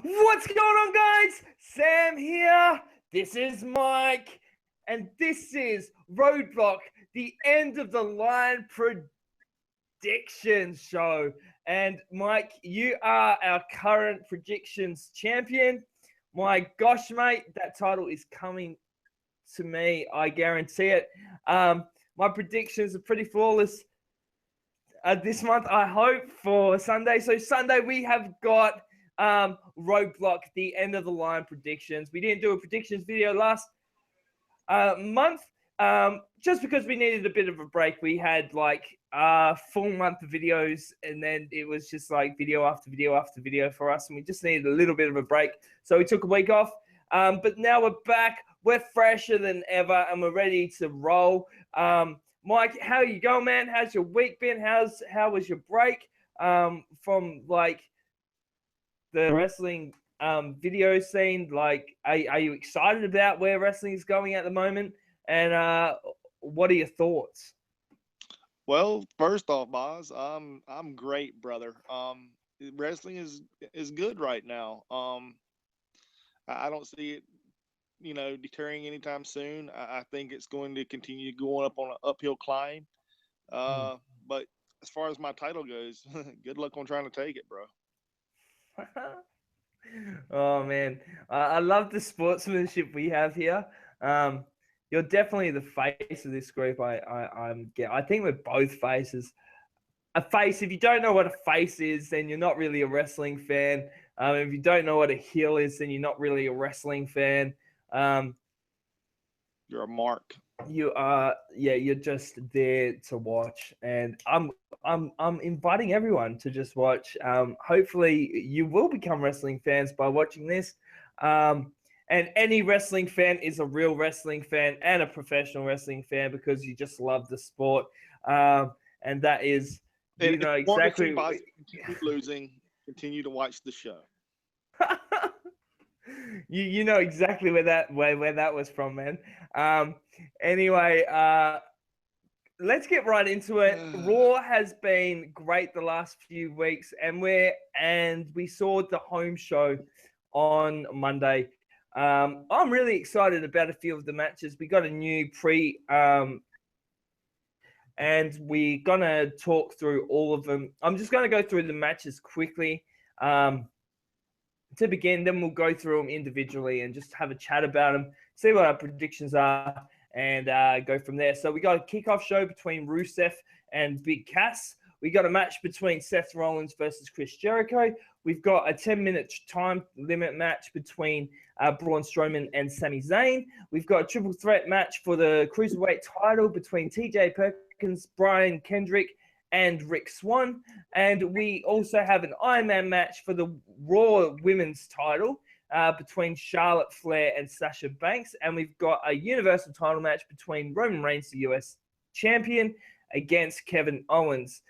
What's going on, guys? Sam here. This is Mike. And this is Roadblock, the end of the line prediction show. And Mike, you are our current predictions champion. My gosh, mate, that title is coming to me. I guarantee it. My predictions are pretty flawless this month, I hope, for Sunday. So Sunday we have got Roadblock, the end of the line predictions. We didn't do a predictions video last month just because we needed a bit of a break. We had like a full month of videos, and then it was just like video after video after video for us, and we just needed a little bit of a break. So we took a week off, but now we're back. We're fresher than ever, and we're ready to roll. Mike, how you going, man? How's your week been? How was your break from like the wrestling video scene? Like, are you excited about where wrestling is going at the moment? And what are your thoughts? Well, first off, Boz, I'm great, brother. Wrestling is good right now. I don't see it, deterring anytime soon. I think it's going to continue going up on an uphill climb. But as far as my title goes, good luck on trying to take it, bro. Oh man, I love the sportsmanship we have here. You're definitely the face of this group. I think we're both faces. A face. If you don't know what a face is, then you're not really a wrestling fan. If you don't know what a heel is, then you're not really a wrestling fan. You're a mark. You are, yeah. You're just there to watch, and I'm inviting everyone to just watch. Hopefully, you will become wrestling fans by watching this. And any wrestling fan is a real wrestling fan and a professional wrestling fan because you just love the sport. And that is, And you if know you want to see exactly. Boz continue losing, continue to watch the show. You know exactly where that was from, man. Anyway, let's get right into it. Raw has been great the last few weeks, and we saw the home show on Monday. I'm really excited about a few of the matches. We got a new and we're gonna talk through all of them. I'm just gonna go through the matches quickly. To begin, then we'll go through them individually and just have a chat about them, see what our predictions are, and go from there. So we got a kickoff show between Rusev and Big Cass. We got a match between Seth Rollins versus Chris Jericho. We've got a 10-minute time limit match between Braun Strowman and Sami Zayn. We've got a triple threat match for the Cruiserweight title between TJ Perkins, Braun, Kendrick, and Rick Swann. And we also have an Iron Man match for the Raw Women's title between Charlotte Flair and Sasha Banks. And we've got a Universal title match between Roman Reigns, the US champion, against Kevin Owens.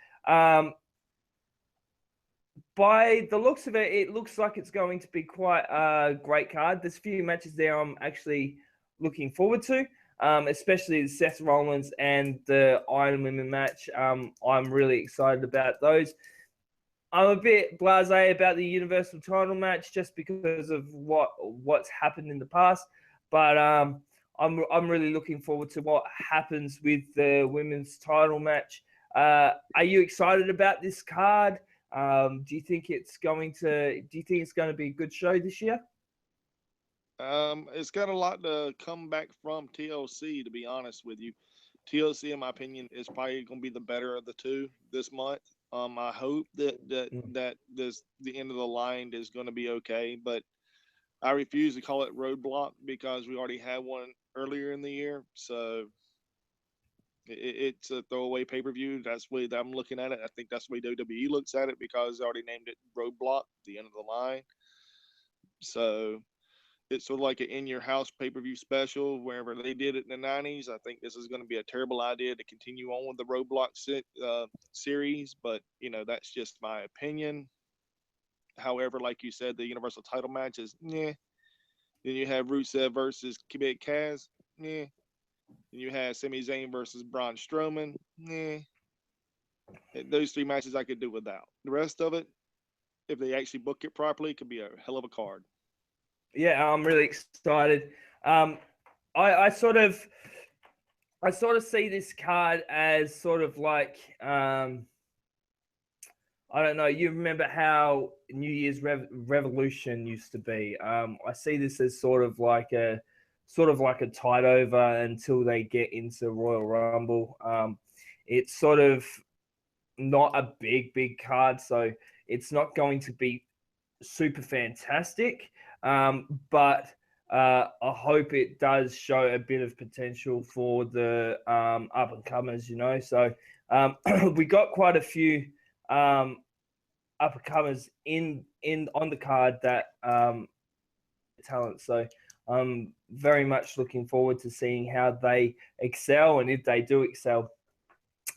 By the looks of it, it looks like it's going to be quite a great card. There's a few matches there I'm actually looking forward to. Especially the Seth Rollins and the Iron Women match. I'm really excited about those. I'm a bit blasé about the Universal title match just because of what's happened in the past, but I'm really looking forward to what happens with the women's title match. Are you excited about this card? Do you think it's going to be a good show this year? It's got a lot to come back from TLC, to be honest with you. TLC, in my opinion, is probably going to be the better of the two this month. I hope that the end of the line is going to be okay, but I refuse to call it Roadblock because we already had one earlier in the year. So it's a throwaway pay per view. That's the way that I'm looking at it. I think that's the way WWE looks at it because they already named it Roadblock, the end of the line. So it's sort of like an in your house pay per view special wherever they did it in the 90s. I think this is going to be a terrible idea to continue on with the Roadblock series, but that's just my opinion. However, like you said, the Universal title match is yeah. Then you have Rusev versus Big Cass, yeah. Then you have Sami Zayn versus Braun Strowman, yeah. Those three matches I could do without. The rest of it, if they actually book it properly, it could be a hell of a card. Yeah, I'm really excited. I sort of see this card as sort of like I don't know. You remember how New Year's Revolution used to be? I see this as sort of like a tide over until they get into Royal Rumble. It's sort of not a big card, so it's not going to be super fantastic. But I hope it does show a bit of potential for the up and comers. So we got quite a few up and comers in on the card that talent. So I'm very much looking forward to seeing how they excel and if they do excel.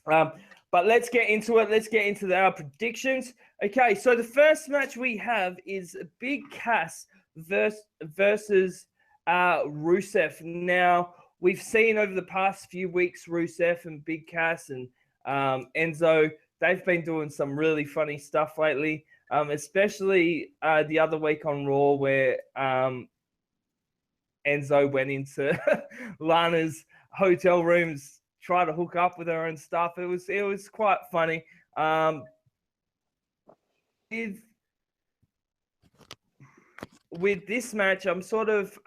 But let's get into it. Let's get into our predictions. Okay, so the first match we have is Big Cass versus Rusev. Now, we've seen over the past few weeks Rusev and Big Cass and Enzo. They've been doing some really funny stuff lately, especially the other week on Raw where Enzo went into Lana's hotel rooms, try to hook up with her and stuff. It was quite funny. With this match, I'm sort of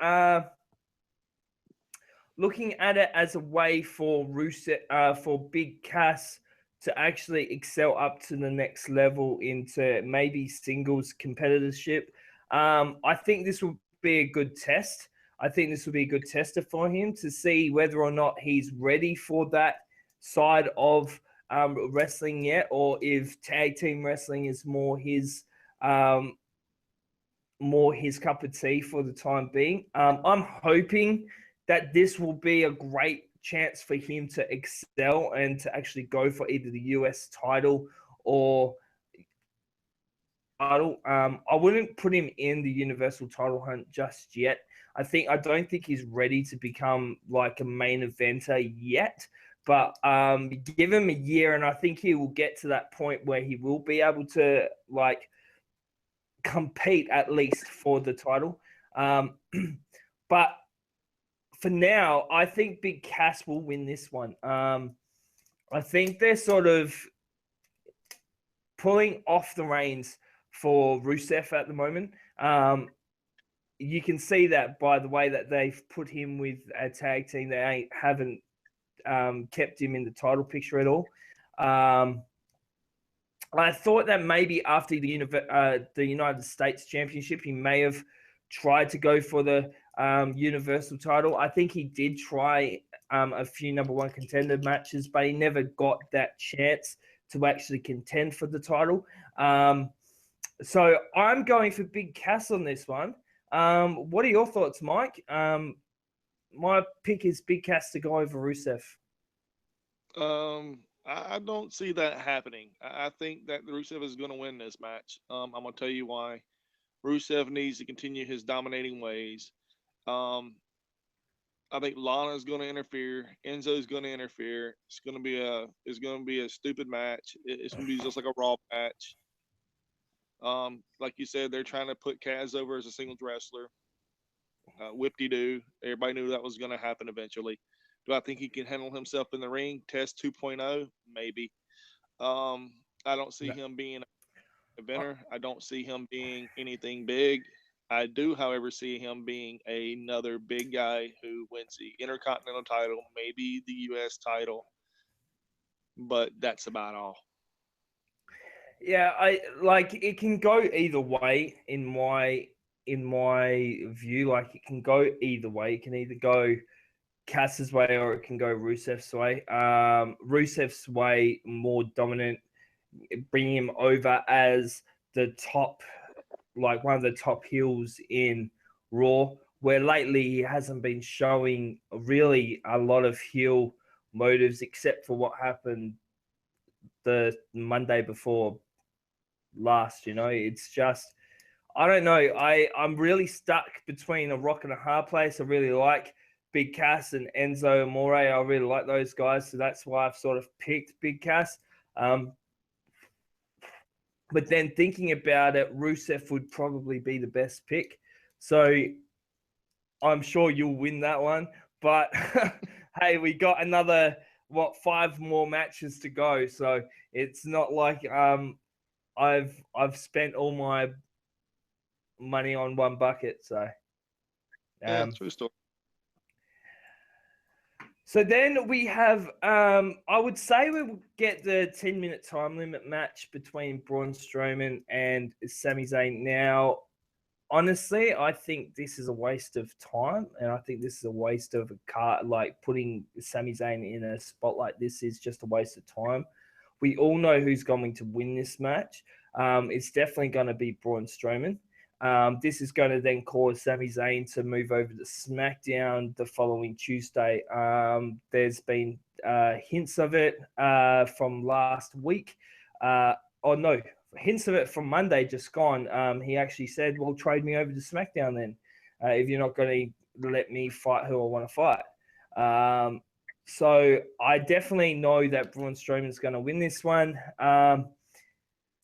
looking at it as a way for Rusev, for Big Cass to actually excel up to the next level into maybe singles competitorship. I think this will be a good test. I think this will be a good tester for him to see whether or not he's ready for that side of wrestling yet, or if tag team wrestling is more his cup of tea for the time being. I'm hoping that this will be a great chance for him to excel and to actually go for either the US title or title. I wouldn't put him in the Universal title hunt just yet. I don't think he's ready to become like a main eventer yet, but give him a year and I think he will get to that point where he will be able to like compete at least for the title. But for now, I think Big Cass will win this one. I think they're sort of pulling off the reins for Rusev at the moment. You can see that by the way that they've put him with a tag team. They haven't kept him in the title picture at all. I thought that maybe after the United States Championship, he may have tried to go for the Universal title. I think he did try a few number one contender matches, but he never got that chance to actually contend for the title. So I'm going for Big Cass on this one. What are your thoughts, Mike? My pick is Big Cass to go over Rusev. I don't see that happening. I think that Rusev is going to win this match. I'm going to tell you why. Rusev needs to continue his dominating ways. I think Lana's going to interfere. Enzo's going to interfere. It's going to be a stupid match. It's going to be just like a Raw match. Like you said, they're trying to put Kaz over as a singles wrestler. Whip-de-doo. Everybody knew that was going to happen eventually. Do I think he can handle himself in the ring? Test 2.0? Maybe. I don't see him being an eventer. I don't see him being anything big. I do, however, see him being another big guy who wins the Intercontinental title, maybe the U.S. title, but that's about all. Yeah, it can go either way in my view. Like it can go either way. It can either go Cass's way or it can go Rusev's way. Rusev's way more dominant, bringing him over as the top, like one of the top heels in Raw, where lately he hasn't been showing really a lot of heel motives except for what happened the Monday before last. It's just, I don't know. I'm really stuck between a rock and a hard place. I really like Big Cass and Enzo Amore. I really like those guys, so that's why I've sort of picked Big Cass. But then thinking about it, Rusev would probably be the best pick. So I'm sure you'll win that one. But hey, we got another 5 more matches to go. So it's not like I've spent all my money on one bucket. So Yeah, true story. So then we have, I would say we will get the 10-minute time limit match between Braun Strowman and Sami Zayn. Now, honestly, I think this is a waste of time, and I think this is a waste of a card. Like putting Sami Zayn in a spot like this is just a waste of time. We all know who's going to win this match. It's definitely going to be Braun Strowman. This is going to then cause Sami Zayn to move over to SmackDown the following Tuesday. There's been hints of it from last week. Hints of it from Monday just gone. He actually said, well, trade me over to SmackDown then if you're not going to let me fight who I want to fight. So I definitely know that Braun Strowman's going to win this one.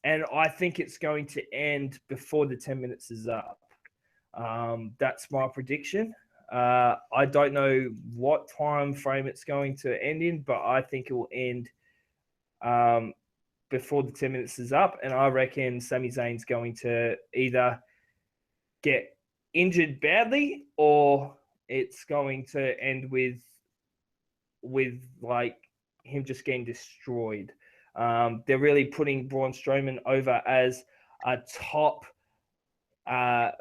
And I think it's going to end before the 10 minutes is up. That's my prediction. I don't know what time frame it's going to end in, but I think it will end before the 10 minutes is up. And I reckon Sami Zayn's going to either get injured badly or it's going to end with like him just getting destroyed. They're really putting Braun Strowman over as a top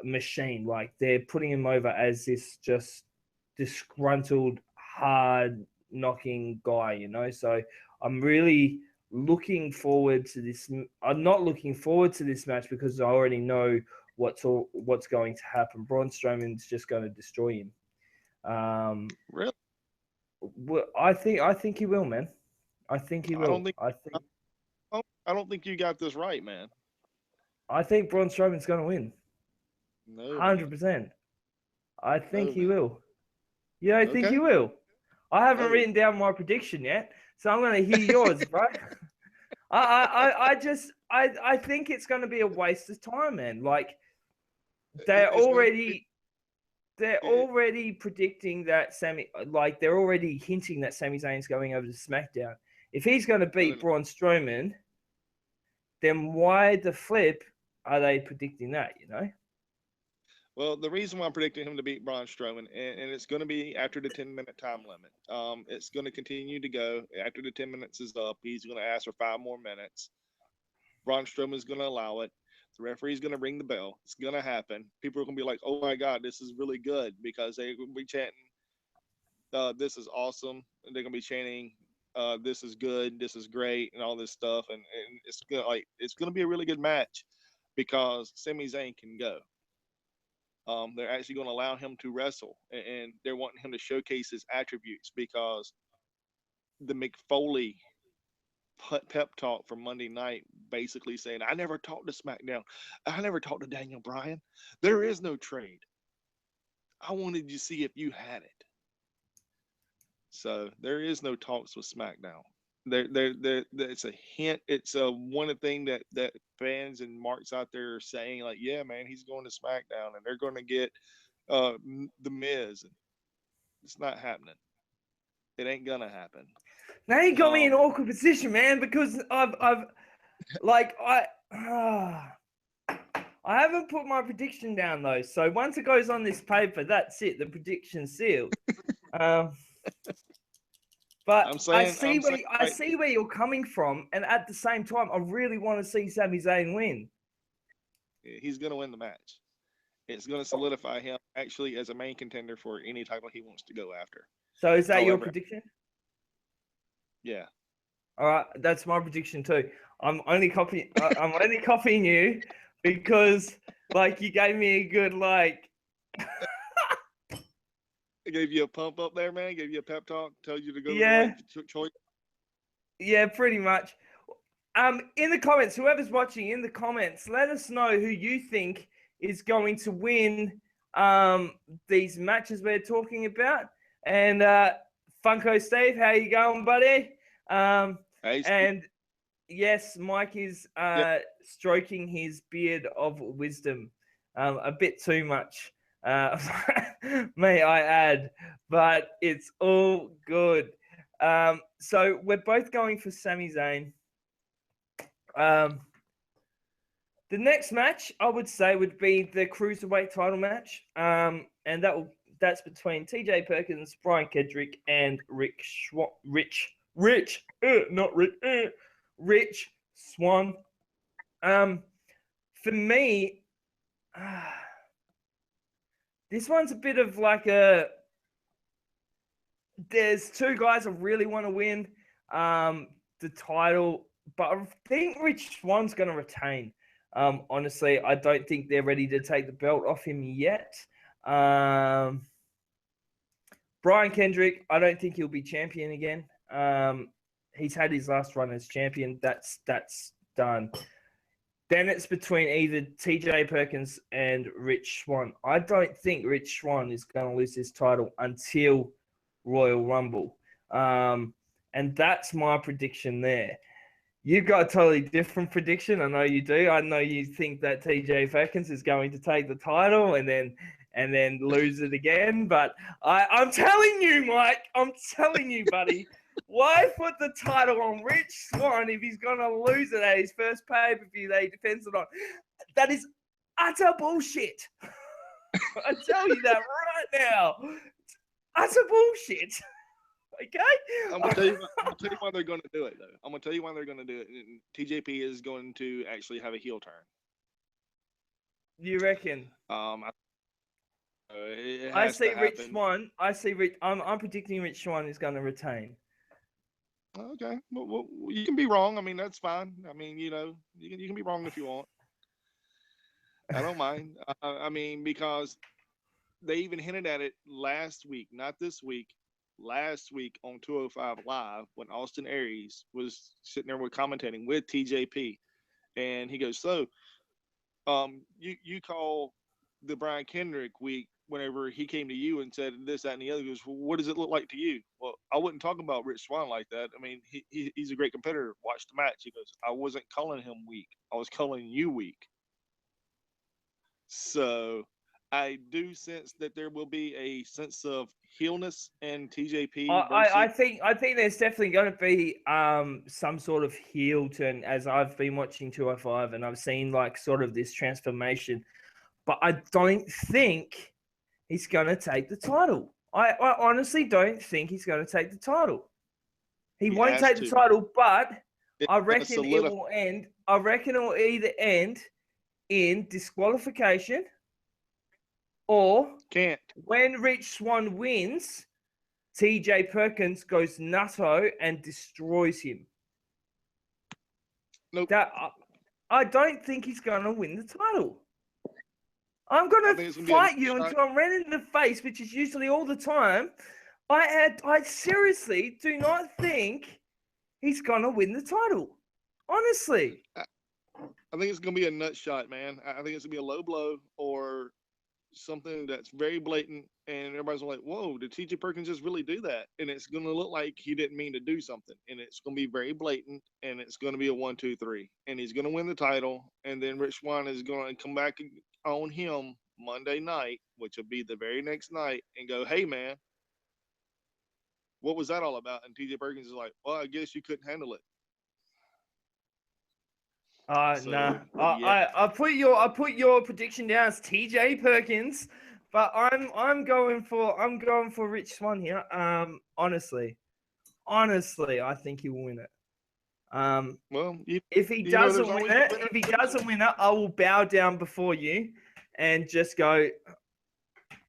machine. Like they're putting him over as this just disgruntled, hard knocking guy, you know? So I'm really looking forward to this. I'm not looking forward to this match because I already know what's going to happen. Braun Strowman's just going to destroy him. Really? Well, I think he will, man. I think he will. I don't think you got this right, man. I think Braun Strowman's going to win. No, 100%. I think he man. will. You don't think he will? I haven't written down my prediction yet, so I'm going to hear yours, bro. I think it's going to be a waste of time, man. Like they're already predicting that they're already hinting that Sami Zayn's going over to SmackDown. If he's going to beat Braun Strowman, then why the flip are they predicting that, you know? Well, the reason why I'm predicting him to beat Braun Strowman, and it's going to be after the 10-minute time limit. It's going to continue to go. After the 10 minutes is up, he's going to ask for 5 more minutes. Braun Strowman is going to allow it. The referee's going to ring the bell. It's going to happen. People are going to be like, oh, my God, this is really good, because they're going to be chanting, this is awesome. And they're going to be chanting, this is good, this is great, and all this stuff. And it's going to be a really good match because Sami Zayn can go. They're actually going to allow him to wrestle, and they're wanting him to showcase his attributes, because the McFoley pep talk from Monday night basically saying, I never talked to SmackDown. I never talked to Daniel Bryan. There is no trade. I wanted to see if you had it. So there is no talks with SmackDown. It's a hint. It's one thing that fans and marks out there are saying, like, yeah, man, he's going to SmackDown, and they're going to get the Miz. It's not happening. It ain't gonna happen. Now you got me in an awkward position, man, because I haven't put my prediction down though. So once it goes on this paper, that's it. The prediction's sealed. But I see where you're coming from, and at the same time, I really want to see Sami Zayn win. He's going to win the match. It's going to solidify him actually as a main contender for any title he wants to go after. So is that your prediction? Yeah. All right, that's my prediction too. I'm only copying you because you gave me a good I gave you a pump up there, man. Gave you a pep talk. Told you to go. Yeah. To the right choice. Yeah, pretty much. In the comments, whoever's watching, in the comments, let us know who you think is going to win these matches we're talking about. And Funko Steve, how you going, buddy? Hey, and Yes, Mike is stroking his beard of wisdom a bit too much, may I add, but it's all good. So we're both going for Sami Zayn. The next match, I would say, would be the Cruiserweight title match, and that's between TJ Perkins, Brian Kendrick, and Rich Swann. For me, this one's a bit of like there's two guys I really want to win the title, but I think Rich Swann's going to retain. Honestly, I don't think they're ready to take the belt off him yet. Brian Kendrick, I don't think he'll be champion again. He's had his last run as champion. That's done. Then it's between either TJ Perkins and Rich Swann. I don't think Rich Swann is going to lose his title until Royal Rumble. And that's my prediction there. You've got a totally different prediction. I know you do. I know you think that TJ Perkins is going to take the title and then lose it again. But I'm telling you, Mike, I'm telling you, buddy, why put the title on Rich Swann if he's going to lose it at his first pay-per-view that he defends it on? That is utter bullshit. I tell you that right now. It's utter bullshit. Okay? I'm gonna tell you why they're going to do it, though. I'm going to tell you why they're going to do it. TJP is going to actually have a heel turn. You reckon? I see Rich Swann. I'm predicting Rich Swann is going to retain. Okay. Well, you can be wrong. I mean, that's fine. I mean, you can be wrong if you want. I don't mind. I mean, because they even hinted at it last week, not this week. Last week on 205 Live when Austin Aries was sitting there commentating with TJP, and he goes, "So, you call the Brian Kendrick week whenever he came to you and said this, that, and the other." He goes, "Well, what does it look like to you?" Well, I wouldn't talk about Rich Swann like that. I mean, he's a great competitor. Watch the match. He goes, "I wasn't calling him weak. I was calling you weak." So I do sense that there will be a sense of heelness in TJP. I think there's definitely going to be some sort of heel turn as I've been watching 205 and I've seen like sort of this transformation, but I don't think he's going to take the title. I honestly don't think he's going to take the title. He won't take the title, but I reckon it will end. I reckon it will either end in disqualification or when Rich Swann wins, TJ Perkins goes nutto and destroys him. Nope. I don't think he's going to win the title. I'm going to fight you until I'm red in the face, which is usually all the time. I seriously do not think he's going to win the title. Honestly. I think it's going to be a nut shot, man. I think it's going to be a low blow or something that's very blatant, and everybody's like, "Whoa, did TJ Perkins just really do that?" And it's going to look like he didn't mean to do something, and it's going to be very blatant, and it's going to be a 1, 2, 3, and he's going to win the title, and then Rich Swann is going to come back on him Monday night, which will be the very next night, and go, "Hey, man, what was that all about?" And TJ Perkins is like, "Well, I guess you couldn't handle it." Nah. I put your prediction down as TJ Perkins, but I'm going for Rich Swann here. Honestly, I think he will win it. Well, if he doesn't win it, I will bow down before you and just go,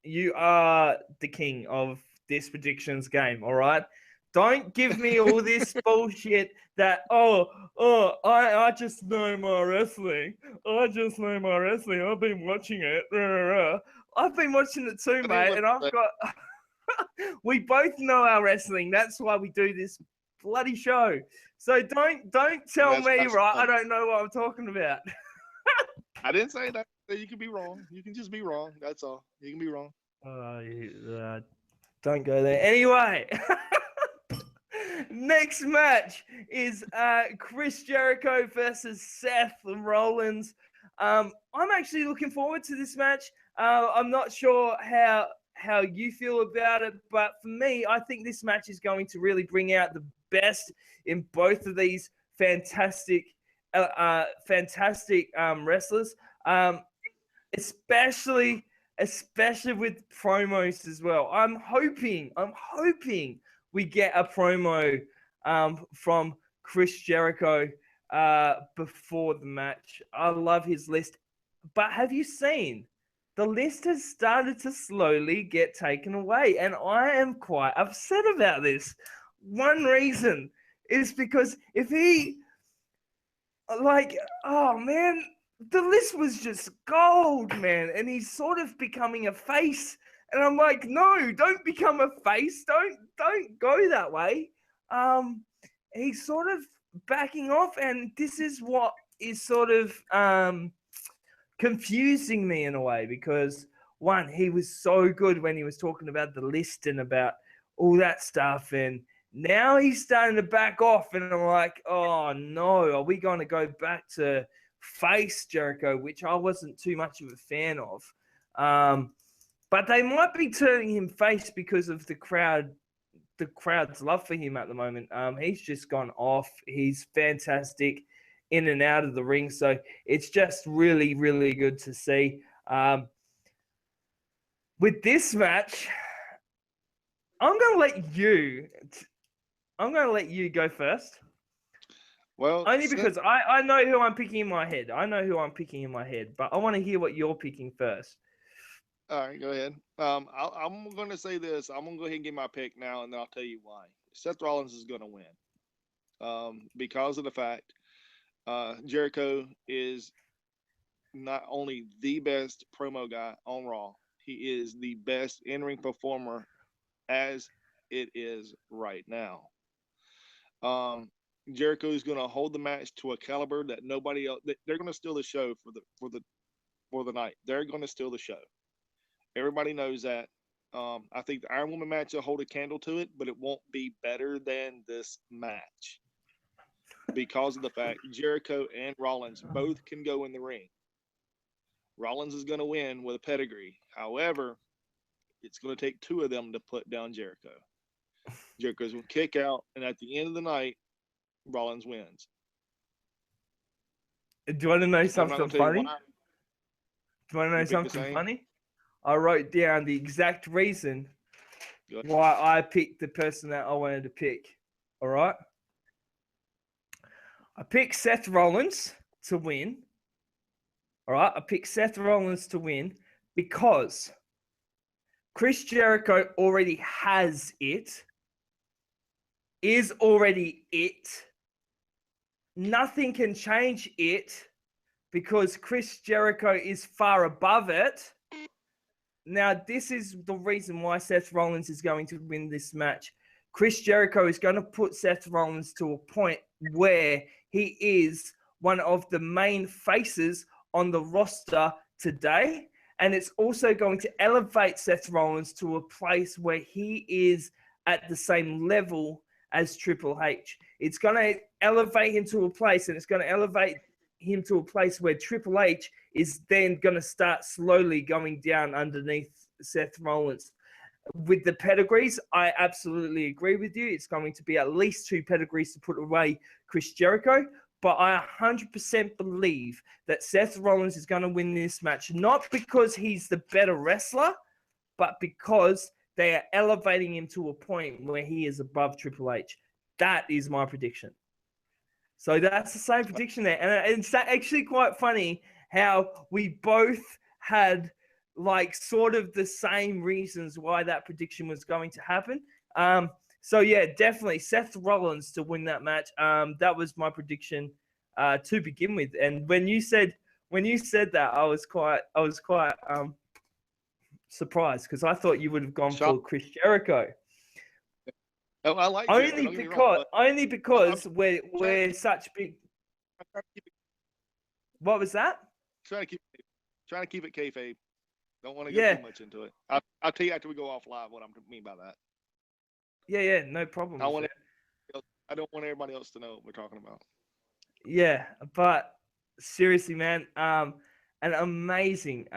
"You are the king of this predictions game." All right. Don't give me all this bullshit that, I just know my wrestling. I've been watching it. I've been watching it too, mate. And I've got... we both know our wrestling. That's why we do this bloody show. So don't tell me, right, I don't know what I'm talking about. I didn't say that. You can be wrong. You can just be wrong. That's all. You can be wrong. Don't go there. Anyway... Next match is Chris Jericho versus Seth Rollins. I'm actually looking forward to this match. I'm not sure how you feel about it, but for me, I think this match is going to really bring out the best in both of these fantastic wrestlers, especially with promos as well. I'm hoping we get a promo from Chris Jericho before the match. I love his list, but have you seen? The list has started to slowly get taken away, and I am quite upset about this. One reason is because if he, oh man, the list was just gold, man, and he's sort of becoming a face, and I'm like, no, don't become a face, don't go that way. He's sort of backing off, and this is what is sort of confusing me in a way, because one, he was so good when he was talking about the list and about all that stuff, and now he's starting to back off, and I'm like, oh no, are we going to go back to face Jericho, which I wasn't too much of a fan of, but they might be turning him face because of the crowd's love for him at the moment. He's just gone off. He's fantastic in and out of the ring. So it's just really, really good to see. With this match, I'm going to let you go first. Well, only because I know who I'm picking in my head. But I want to hear what you're picking first. All right, go ahead. I'm going to say this. I'm going to go ahead and give my pick now, and then I'll tell you why. Seth Rollins is going to win because of the fact Jericho is not only the best promo guy on Raw, he is the best in-ring performer as it is right now. Jericho is going to hold the match to a caliber that nobody else. They're going to steal the show for the night. They're going to steal the show. Everybody knows that. I think the Iron Woman match will hold a candle to it, but it won't be better than this match because of the fact Jericho and Rollins both can go in the ring. Rollins is going to win with a pedigree. However, it's going to take two of them to put down Jericho. Jericho's going to kick out, and at the end of the night, Rollins wins. Do you want to know something funny? I wrote down the exact reason why I picked the person that I wanted to pick. All right? I picked Seth Rollins to win. All right? I picked Seth Rollins to win because Chris Jericho already has it, is already it. Nothing can change it because Chris Jericho is far above it. Now, this is the reason why Seth Rollins is going to win this match. Chris Jericho is going to put Seth Rollins to a point where he is one of the main faces on the roster today. And it's also going to elevate Seth Rollins to a place where he is at the same level as Triple H. It's going to elevate him to a place, and it's going to elevate him to a place where Triple H is then going to start slowly going down underneath Seth Rollins. With the pedigrees, I absolutely agree with you. It's going to be at least 2 pedigrees to put away Chris Jericho. But I 100% believe that Seth Rollins is going to win this match, not because he's the better wrestler, but because they are elevating him to a point where he is above Triple H. That is my prediction. So that's the same prediction there. And it's actually quite funny how we both had like sort of the same reasons why that prediction was going to happen. So yeah, definitely Seth Rollins to win that match. That was my prediction to begin with. And when you said that, I was quite surprised because I thought you would have gone for Chris Jericho. Oh, I like only because we're such big. What was that? Trying to keep it kayfabe. Don't want to get too much into it. I'll tell you after we go off live what I mean by that. Yeah, no problem. I want I don't want everybody else to know what we're talking about. Yeah, but seriously, man, an amazing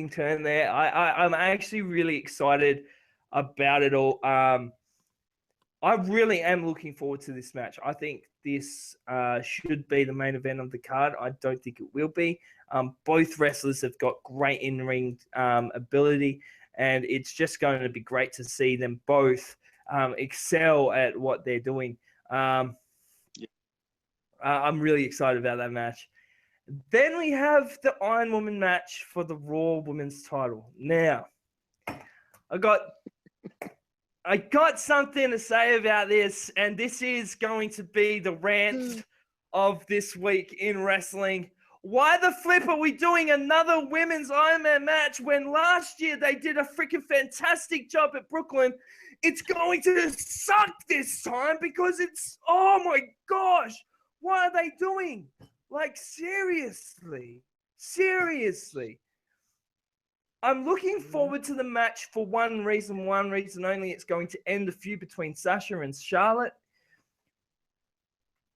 turn there. I'm actually really excited about it all. I really am looking forward to this match. I think this should be the main event of the card. I don't think it will be. Both wrestlers have got great in-ring ability, and it's just going to be great to see them both excel at what they're doing. I'm really excited about that match. Then we have the Iron Woman match for the Raw Women's title. Now, I got something to say about this, and this is going to be the rant of this week in wrestling. Why the flip are we doing another women's Iron Man match when last year they did a freaking fantastic job at Brooklyn? It's going to suck this time because it's, oh my gosh, what are they doing? Like, seriously. I'm looking forward to the match for one reason only. It's going to end the feud between Sasha and Charlotte.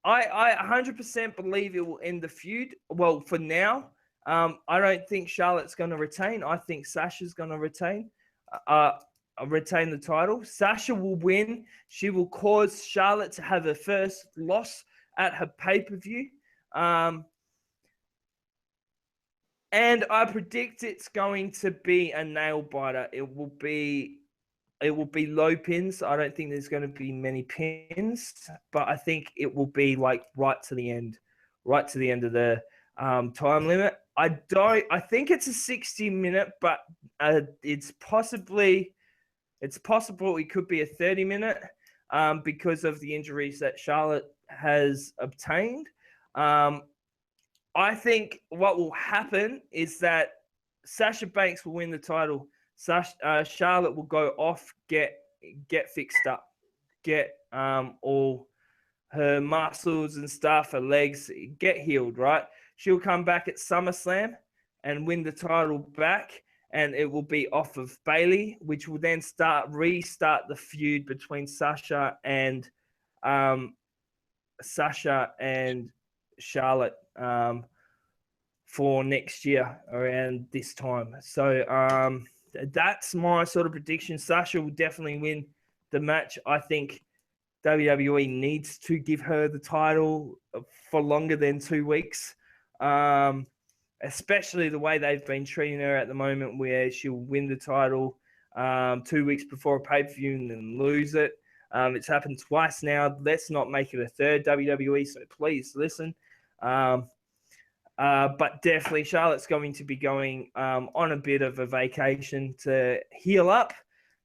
I 100% believe it will end the feud. Well, for now, I don't think Charlotte's going to retain. I think Sasha's going to retain the title. Sasha will win. She will cause Charlotte to have her first loss at her pay-per-view. And I predict it's going to be a nail biter. It will be low pins. I don't think there's going to be many pins, but I think it will be like right to the end of the time limit. I think it's a 60-minute, but it's possible it could be a 30-minute because of the injuries that Charlotte has obtained. I think what will happen is that Sasha Banks will win the title. Charlotte will go off, get fixed up, get all her muscles and stuff, her legs, get healed, right? She'll come back at SummerSlam and win the title back, and it will be off of Bayley, which will then restart the feud between Sasha and Charlotte for next year around this time. So that's my sort of prediction. Sasha will definitely win the match. I think WWE needs to give her the title for longer than 2 weeks, especially the way they've been treating her at the moment, where she'll win the title 2 weeks before a pay-per-view and then lose it. It's happened twice now. Let's not make it a third, WWE, so please listen. But definitely Charlotte's going to be going on a bit of a vacation to heal up.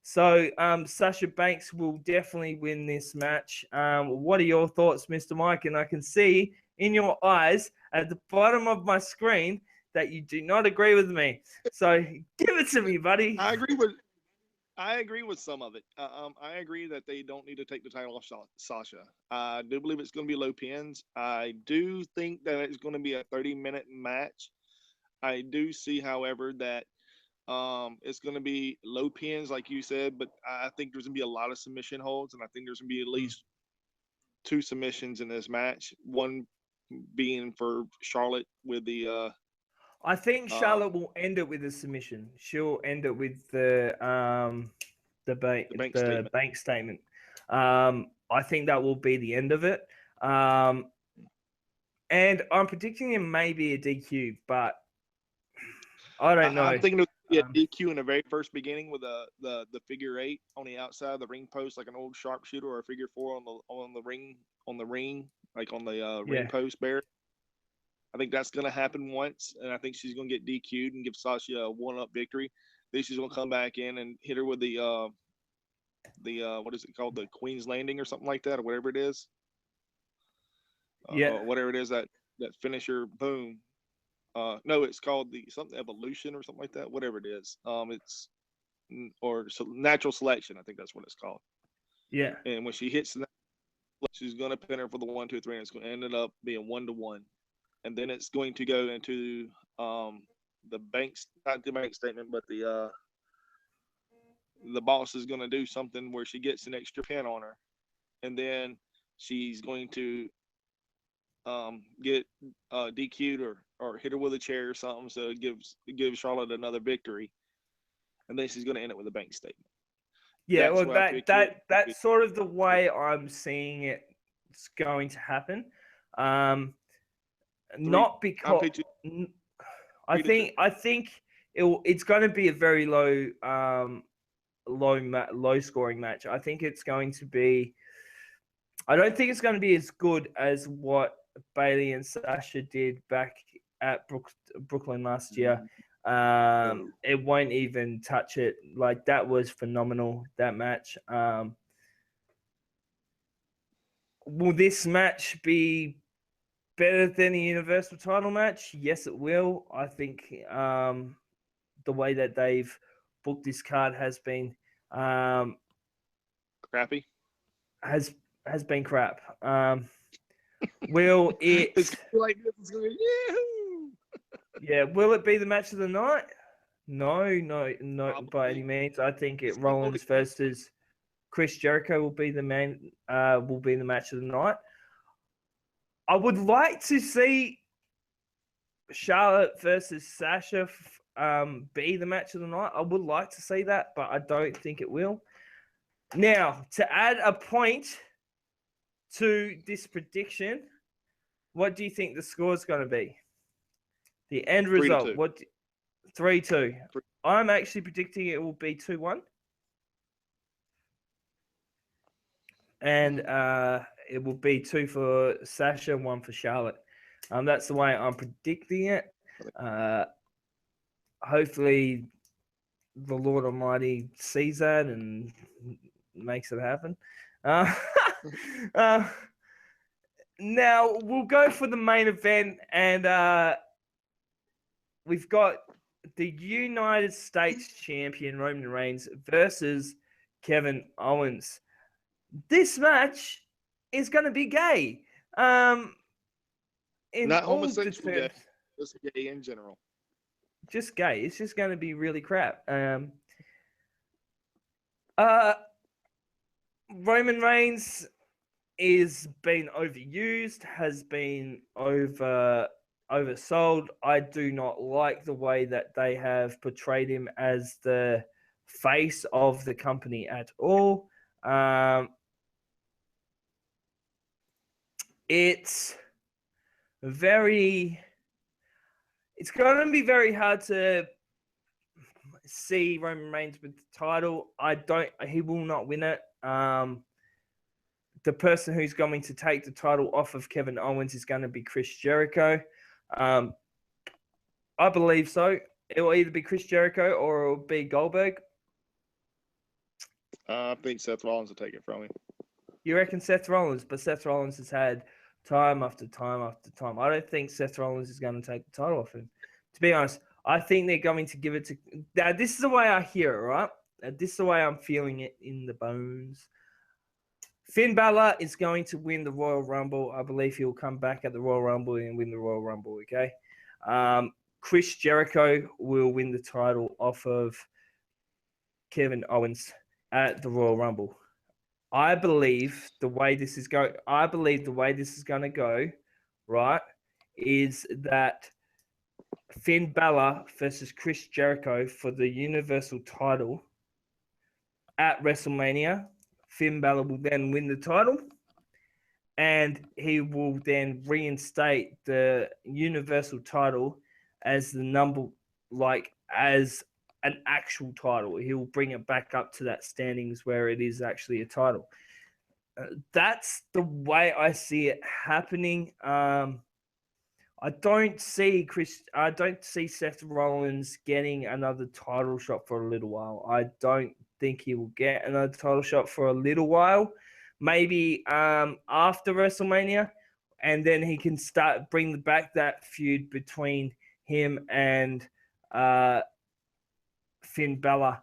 So Sasha Banks will definitely win this match. What are your thoughts, Mr. Mike? And I can see in your eyes at the bottom of my screen that you do not agree with me. So give it to me, buddy. I agree with some of it. I agree that they don't need to take the title off Sasha. I do believe it's going to be low pins. I do think that it's going to be a 30-minute match. I do see, however, that it's going to be low pins, like you said, but I think there's going to be a lot of submission holds, and I think there's going to be at least 2 submissions in this match. One being for Charlotte with the. I think Charlotte will end it with a submission. She'll end it with the bank statement. I think that will be the end of it. And I'm predicting it may be a DQ, but I don't know. I'm thinking it would be a DQ in the very first beginning with the figure 8 on the outside of the ring post, like an old sharpshooter, or a figure 4 on the ring, like on the ring post barrier. I think that's going to happen once, and I think she's going to get DQ'd and give Sasha a 1-up victory. Then she's going to come back in and hit her with the what is it called, the Queen's Landing or something like that, or whatever it is. Whatever it is, that finisher, boom. No, it's called the something evolution or something like that. Whatever it is, natural selection. I think that's what it's called. Yeah. And when she hits that, she's going to pin her for the 1, 2, 3, and it's going to end up being 1-1. And then it's going to go into the banks, not the bank statement, but the boss is going to do something where she gets an extra pin on her, and then she's going to get DQ'd or hit her with a chair or something, so it gives Charlotte another victory, and then she's going to end it with a bank statement. Yeah, That's well, that's sort of the way I'm seeing it's going to happen. Not because I think it's going to be a very low scoring match. I think it's going to be. I don't think it's going to be as good as what Bayley and Sasha did back at Brooklyn last year. It won't even touch it. Like, that was phenomenal, that match. Will this match be better than a Universal title match? Yes, it will. I think the way that they've booked this card has been crappy. Has been crap. Will it? It's like this is going. Yeah. Will it be the match of the night? No, Probably. by any means. I think Rollins versus Chris Jericho will be the match of the night. I would like to see Charlotte versus Sasha be the match of the night. I would like to see that, but I don't think it will. Now, to add a point to this prediction, what do you think the score is going to be? The end result. 3-2. 3-2. I'm actually predicting it will be 2-1. And it will be 2 for Sasha, 1 for Charlotte. That's the way I'm predicting it. Hopefully, the Lord Almighty sees that and makes it happen. Now, we'll go for the main event, and we've got the United States champion, Roman Reigns, versus Kevin Owens. This match is going to be gay. Not homosexual gay, just gay in general. Just gay. It's just going to be really crap. Roman Reigns is being overused, has been oversold. I do not like the way that they have portrayed him as the face of the company at all. It's going to be very hard to see Roman Reigns with the title. He will not win it. The person who's going to take the title off of Kevin Owens is going to be Chris Jericho. I believe so. It will either be Chris Jericho or it will be Goldberg. I think Seth Rollins will take it from him. You reckon Seth Rollins? But Seth Rollins has had time after time after time. I don't think Seth Rollins is going to take the title off him. To be honest, I think they're going to give it to... Now, this is the way I hear it, right? This is the way I'm feeling it in the bones. Finn Balor is going to win the Royal Rumble. I believe he'll come back at the Royal Rumble and win the Royal Rumble, okay? Chris Jericho will win the title off of Kevin Owens at the Royal Rumble. I believe the way this is going to go, right, is that Finn Balor versus Chris Jericho for the Universal title at WrestleMania. Finn Balor will then win the title, and he will then reinstate the Universal title as as an actual title. He'll bring it back up to that standings where it is actually a title. That's the way I see it happening. I don't see Seth Rollins getting another title shot for a little while. I don't think he will get another title shot for a little while. Maybe after WrestleMania, and then he can bring back that feud between him and Finn Balor.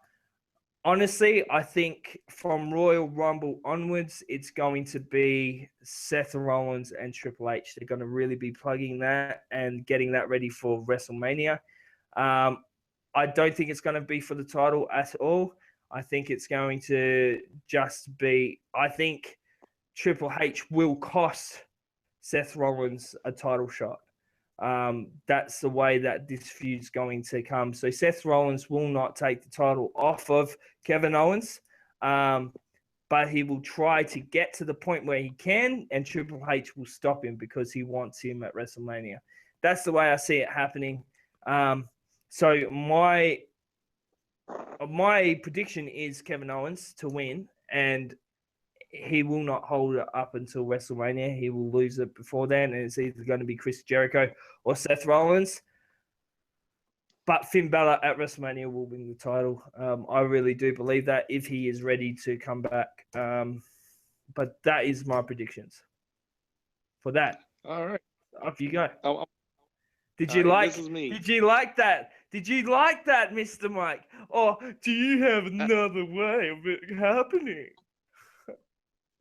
Honestly, I think from Royal Rumble onwards, it's going to be Seth Rollins and Triple H. They're going to really be plugging that and getting that ready for WrestleMania. I don't think it's going to be for the title at all. I think it's going to just be... I think Triple H will cost Seth Rollins a title shot. That's the way that this feud's going to come. So Seth Rollins will not take the title off of Kevin Owens, but he will try to get to the point where he can, and Triple H will stop him because he wants him at WrestleMania. That's the way I see it happening. So my prediction is Kevin Owens to win, and he will not hold it up until WrestleMania. He will lose it before then, and it's either going to be Chris Jericho or Seth Rollins. But Finn Balor at WrestleMania will win the title. I really do believe that if he is ready to come back. But that is my predictions for that. All right. Off you go. Did This is me. Did you like that? Did you like that, Mr. Mike? Or do you have another way of it happening?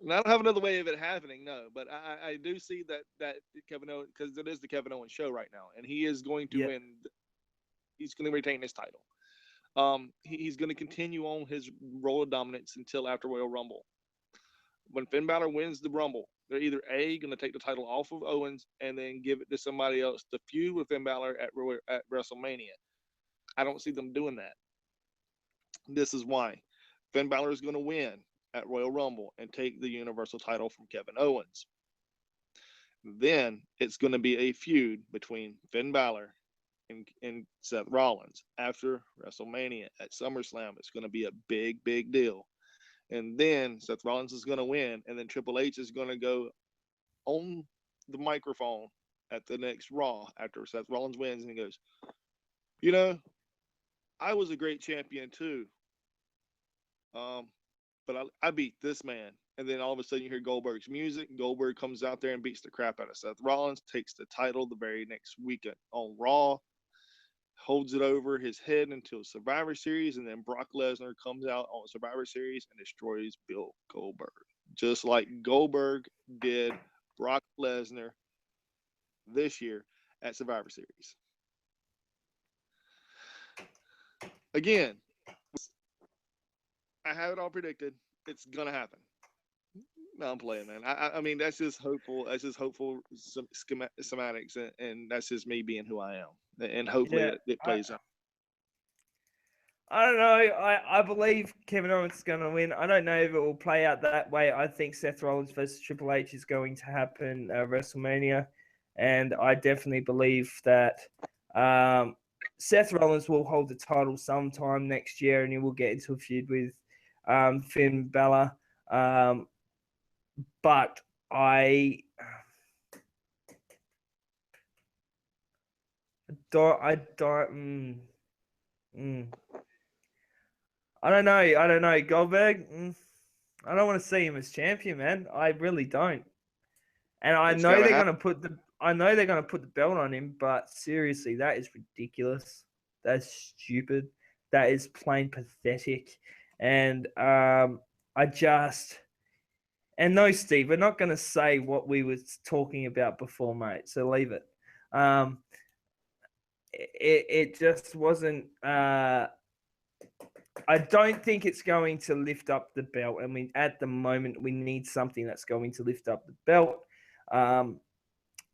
I don't have another way of it happening, no. But I do see that Kevin Owens, because it is the Kevin Owens show right now, and he is going to win. He's going to retain his title. He's going to continue on his role of dominance until after Royal Rumble. When Finn Balor wins the Rumble, they're either A, going to take the title off of Owens and then give it to somebody else to feud with Finn Balor at WrestleMania. I don't see them doing that. This is why. Finn Balor is going to win at Royal Rumble and take the Universal title from Kevin Owens. Then it's going to be a feud between Finn Balor and Seth Rollins after WrestleMania at SummerSlam. It's going to be a big, big deal. And then Seth Rollins is going to win, and then Triple H is going to go on the microphone at the next Raw after Seth Rollins wins, and he goes, you know, I was a great champion too. But I beat this man. And then all of a sudden you hear Goldberg's music. Goldberg comes out there and beats the crap out of Seth Rollins, takes the title the very next weekend on Raw, holds it over his head until Survivor Series, and then Brock Lesnar comes out on Survivor Series and destroys Bill Goldberg. Just like Goldberg did Brock Lesnar this year at Survivor Series. Again, I have it all predicted. It's gonna happen. No, I'm playing, man. I mean, that's just hopeful. That's just hopeful schematics, and that's just me being who I am. And hopefully it plays out. I don't know. I believe Kevin Owens is going to win. I don't know if it will play out that way. I think Seth Rollins versus Triple H is going to happen at WrestleMania, and I definitely believe that Seth Rollins will hold the title sometime next year, and he will get into a feud with Finn Balor. But I don't know. Goldberg, I don't want to see him as champion, man. I really don't. And I know they're going to put the belt on him, but seriously, that is ridiculous. That's stupid. That is plain pathetic. And and no, Steve, we're not going to say what we were talking about before, mate. So leave it. It just wasn't. I don't think it's going to lift up the belt. I mean, at the moment, we need something that's going to lift up the belt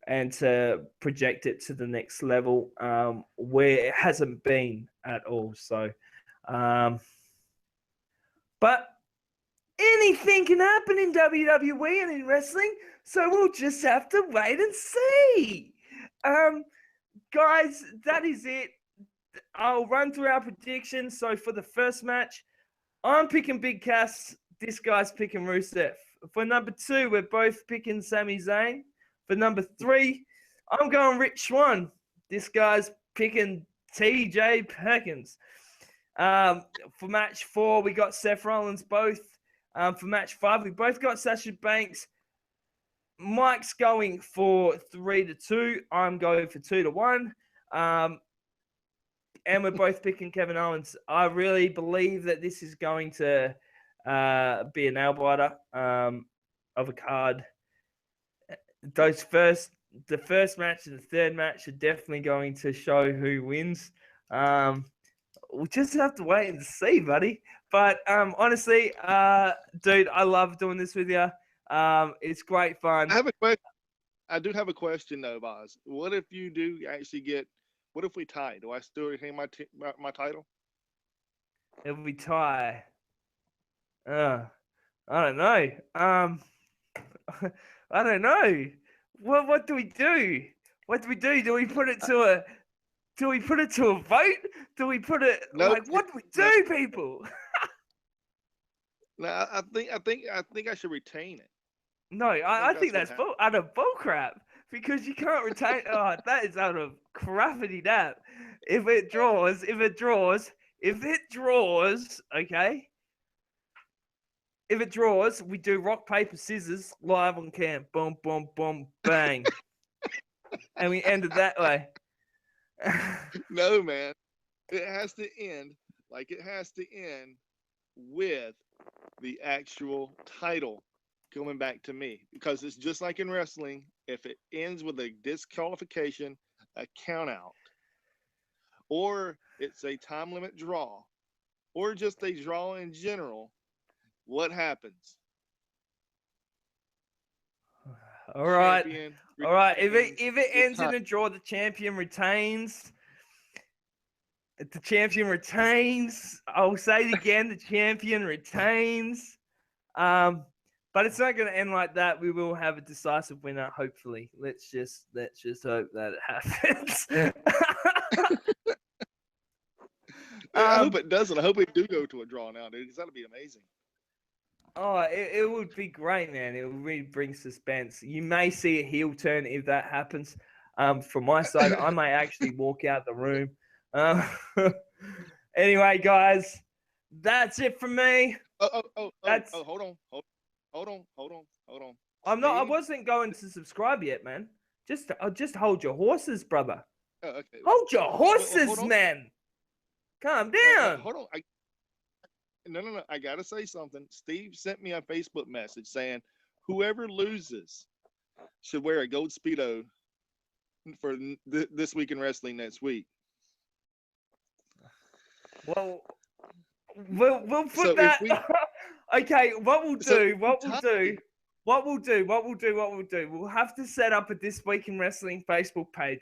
and to project it to the next level where it hasn't been at all. So, but anything can happen in WWE and in wrestling, so we'll just have to wait and see. Guys, that is it. I'll run through our predictions. So for the first match, I'm picking Big Cass. This guy's picking Rusev. For number 2, we're both picking Sami Zayn. For number 3, I'm going Rich Swann. This guy's picking TJ Perkins. For match 4, we got Seth Rollins both. For match 5, we both got Sasha Banks. Mike's going for 3-2. I'm going for 2-1. And we're both picking Kevin Owens. I really believe that this is going to be a nail biter of a card. The first match and the third match are definitely going to show who wins. We'll just have to wait and see, buddy. But honestly, dude, I love doing this with you. It's great fun. I have a question. I do have a question though, Boz. What if you do actually get? What if we tie? Do I still retain my title? If we tie, I don't know. I don't know. What do we do? What do we do? Do we put it to a? Do we put it to a vote? Do we put it No, what do we no, do, people? no. I think I should retain it. No, I think What that's happened. utter bull crap because you can't retain. Oh, that is out of crappity. That if it draws, okay. If it draws, we do rock paper scissors live on cam. Boom, boom, boom, bang, and we end it that way. No, man. It has to end like it has to end with the actual title coming back to me because it's just like in wrestling. If it ends with a disqualification, a count out, or it's a time limit draw, or just a draw in general, what happens? All right, Champion all right. If retains it the ends in a draw, the champion retains. If the champion retains, I'll say it again. The champion retains. But it's not going to end like that. We will have a decisive winner, hopefully. Let's just hope that it happens. I hope it doesn't. I hope we do go to a draw now, dude, because that'll be amazing. Oh, it would be great, man. It would really bring suspense. You may see a heel turn if that happens. From my side, I may actually walk out the room. Anyway, guys, that's it from me. Hold on. I Steve? wasn't going to subscribe yet, man. Just hold your horses, brother. Oh, okay. Hold your horses, hold on. man. Calm down. Hold on. No. I gotta say something. Steve sent me a Facebook message saying whoever loses should wear a gold speedo for this week in wrestling next week. Well, we'll put So that. if Okay, what we'll do. We'll have to set up a This Week in Wrestling Facebook page.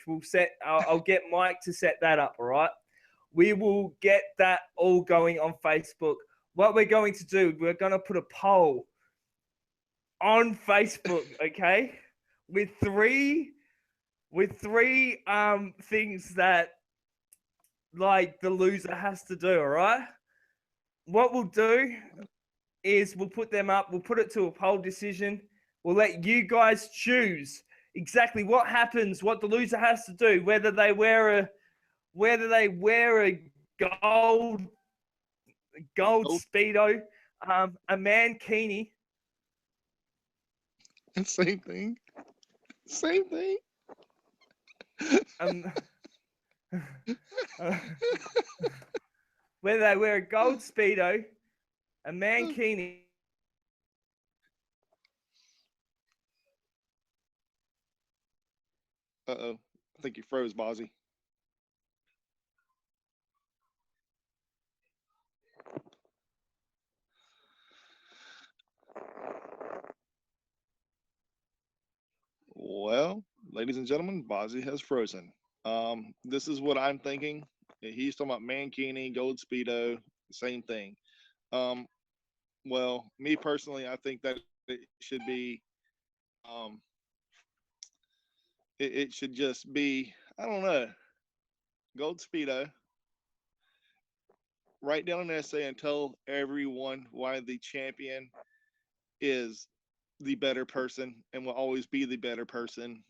I'll get Mike to set that up. All right. We will get that all going on Facebook. What we're going to do, we're going to put a poll on Facebook, okay, with three things that like the loser has to do. All right. What we'll do is we'll put them up. We'll put it to a poll decision. We'll let you guys choose exactly what happens, what the loser has to do, whether they wear a gold speedo, a mankini. Same thing. Whether they wear a gold speedo, a mankini. I think you froze, Bozzy. Well, ladies and gentlemen, Bozzy has frozen. This is what I'm thinking. He's talking about mankini, gold speedo, same thing. Well, me personally, I think that it should be, um, it should just be, I don't know, gold speedo. Write down an essay and tell everyone why the champion is the better person and will always be the better person.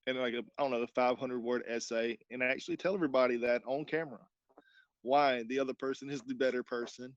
And like I don't know, a 500-word essay, and actually tell everybody that on camera why the other person is the better person.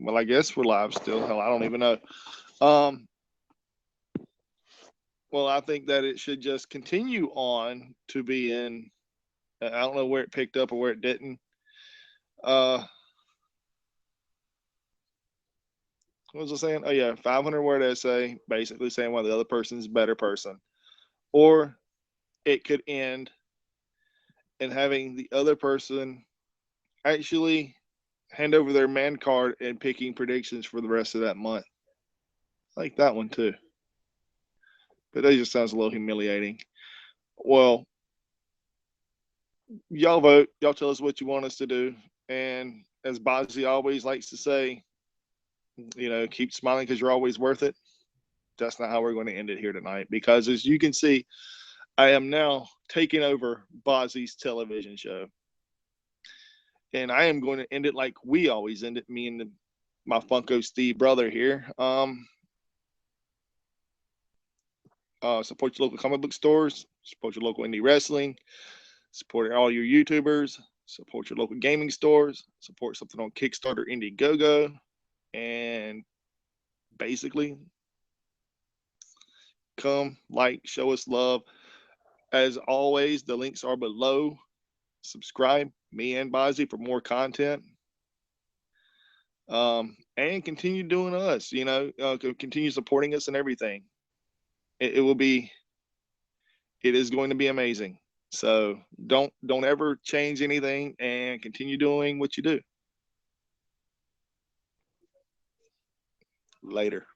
Well, I guess we're live still. Hell, I don't even know. Well, I think that it should just continue on to be in. I don't know where it picked up or where it didn't. What was I saying? Oh yeah, 500-word essay, basically saying why the other person's a better person, or it could end in having the other person actually hand over their man card and picking predictions for the rest of that month. I like that one too. But that just sounds a little humiliating. Well, y'all vote. Y'all tell us what you want us to do. And as Bozzy always likes to say, keep smiling because you're always worth it. That's not how we're going to end it here tonight. Because as you can see, I am now taking over Bozzy's television show. And I am going to end it like we always end it, me and my Funko Steve brother here. Support your local comic book stores. Support your local indie wrestling. Support all your YouTubers. Support your local gaming stores. Support something on Kickstarter, Indiegogo. And basically, come, like, show us love. As always, the links are below. Subscribe, me and Bozzy, for more content. And continue doing us, continue supporting us and everything. It is going to be amazing. So don't ever change anything and continue doing what you do. Later.